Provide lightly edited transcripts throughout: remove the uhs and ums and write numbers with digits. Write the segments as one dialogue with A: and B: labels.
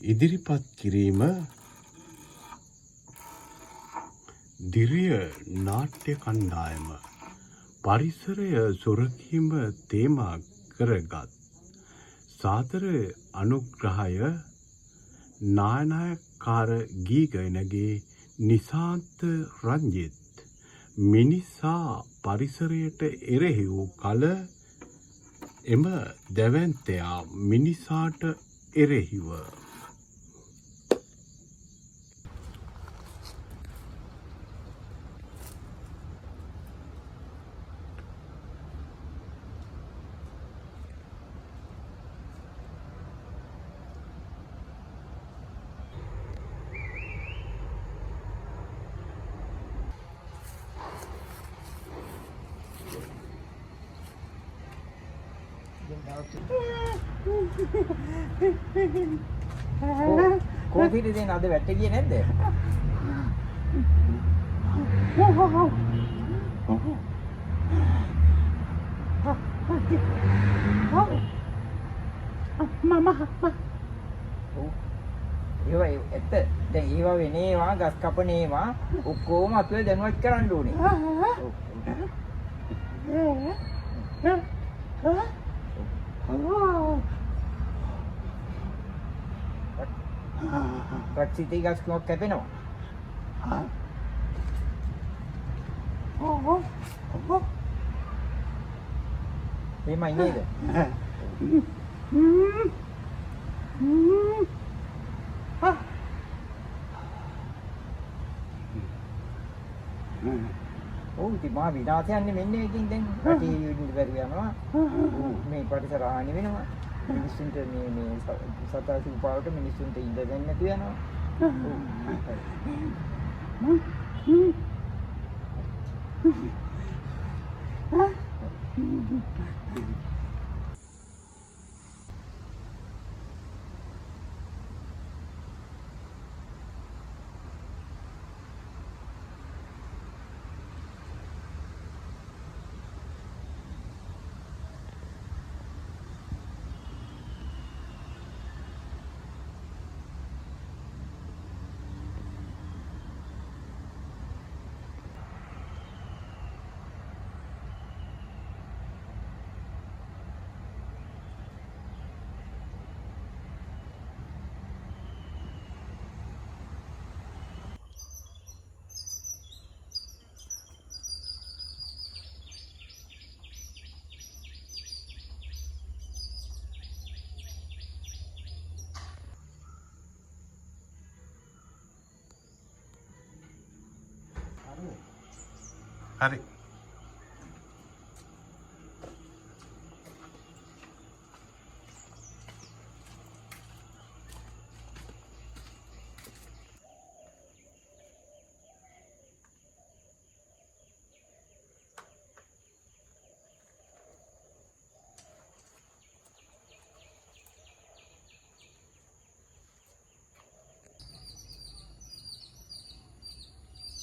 A: ඉදිරිපත් කිරීම දිරිය නාට්‍ය කණ්ඩායම පරිසරය සුරකීම තේමා කරගත් සාදර අනුග්‍රහය නායනායකකාර ගී ගයනගේ නිසාන්ත රංජිත් මිනිසා පරිසරයට එරෙහි වූ කල එම දැවැන්තයා මිනිසාට එරෙහිව
B: කොහොමද දෙන්නේ අද වැට්ට ගියේ නැද්ද? ඒවා ඇත්ත දැන් ඒවා වෙනේවා ගස් කපනේවා ඔක්කොම අපිට දැනුවත් කරන්න ඕනේ. ප්‍රක්ෂිතී ගස් කොක් කැපෙනවා. එමයි නේද? ඔව් ඉතින් මා විනාශයන්නේ මෙන්න එකකින් දැන් රටේ ඉන්න බැරි යනවා. මේ පරිසර හානි වෙනවා. මිනිස්සුන්ට මේ සතා සූපාවට මිනිස්සුන්ට ඉඳ දෙන්නේ නැතු යනවා.
A: හරි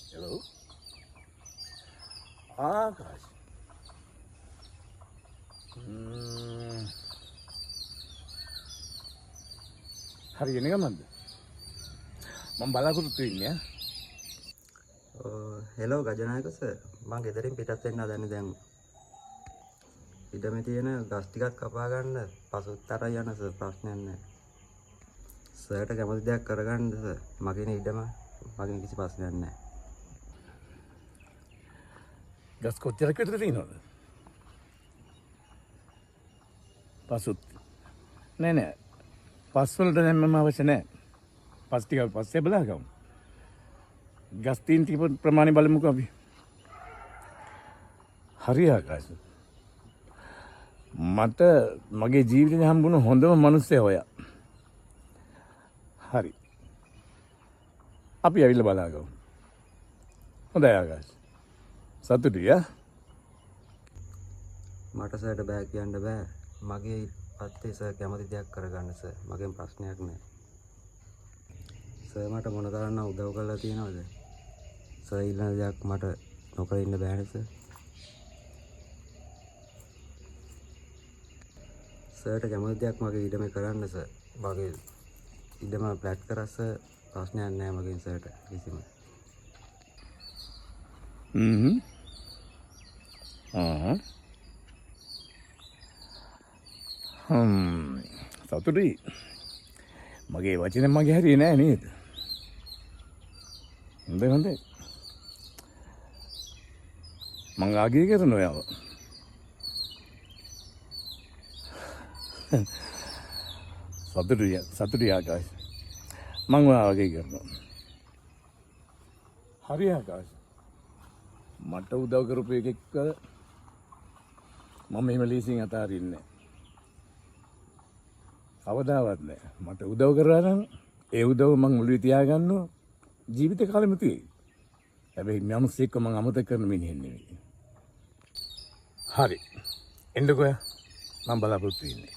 C: Hello? ආකාශ. හරියන ගමන්ද? මම බලාපොරොත්තු වෙන්නේ ඈ.
D: හෙලෝ ගජනායක සර් මම ගෙදරින් පිටත් වෙන්න හදන්නේ දැන් ඉඩමේ තියෙන ගස් ටිකක් කපා ගන්න පසුත්තර යන සර් ප්‍රශ්නයක් නැහැ සර්ට කැමති දෙයක් කරගන්න සර් මගේ ඉඩම මගෙන් කිසි ප්‍රශ්නයක් නැහැ
C: ගස් කොච්චරක් විතර තියෙනවද? පසුත් නෑ පස් වලට දැන් මම අවශ්‍ය නෑ පස් ටික පස්සේ බලාගමු ගස් තියෙන ටික ප්‍රමාණය බලමුකෝ අපි හරි ආකාශ මට මගේ ජීවිතේ හම්බුණු හොඳම මිනිස්සයා ඔයා හරි අපි ඇවිල්ලා බලාගමු හොඳයි ආකාශ සතුටුයි ඈ
D: මට සර්ට බෑ කියන්න බෑ මගේ පත්තේ සර් කැමති දෙයක් කරගන්න සර් මගෙන් ප්‍රශ්නයක් නැහැ සර් මට මොන තරම් උදව් කරලා තියෙනවද සර් ඉල්ලන දෙයක් මට නොකර ඉන්න බෑනේ සර් සර්ට කැමති දෙයක් මගේ ඉඩමේ කරන්න සර් මගේ ඉඩම ප්ලැට් කරස්ස ප්‍රශ්නයක් නෑ මගෙන් සර්ට කිසිම.
C: සතුටුයි. මගේ වචන මගේ හැරි නෑ නේද? හොඳයි හොඳයි. මං ආගේ කරන ඔයාව. සතුටුයි ආකාශ. මං ඔයාව ආගේ කරනවා. හරි ආකාශ. මට උදව් කරපු එකෙක්ව මම එහෙම ලීසින් අතාරින්නේ නෑ. කවදාවත් නෑ. මට උදව් කරා නම් ඒ උදව් මං ඔළුවේ තියාගන්න ජීවිත කාලෙම තියෙයි. හැබැයි මිනිස්සෙක්ව මං අමතක කරන මිනිහෙක් නෙවෙයි. හරි. එන්නකෝ. මම බලාපොරොත්තු වෙන්නේ.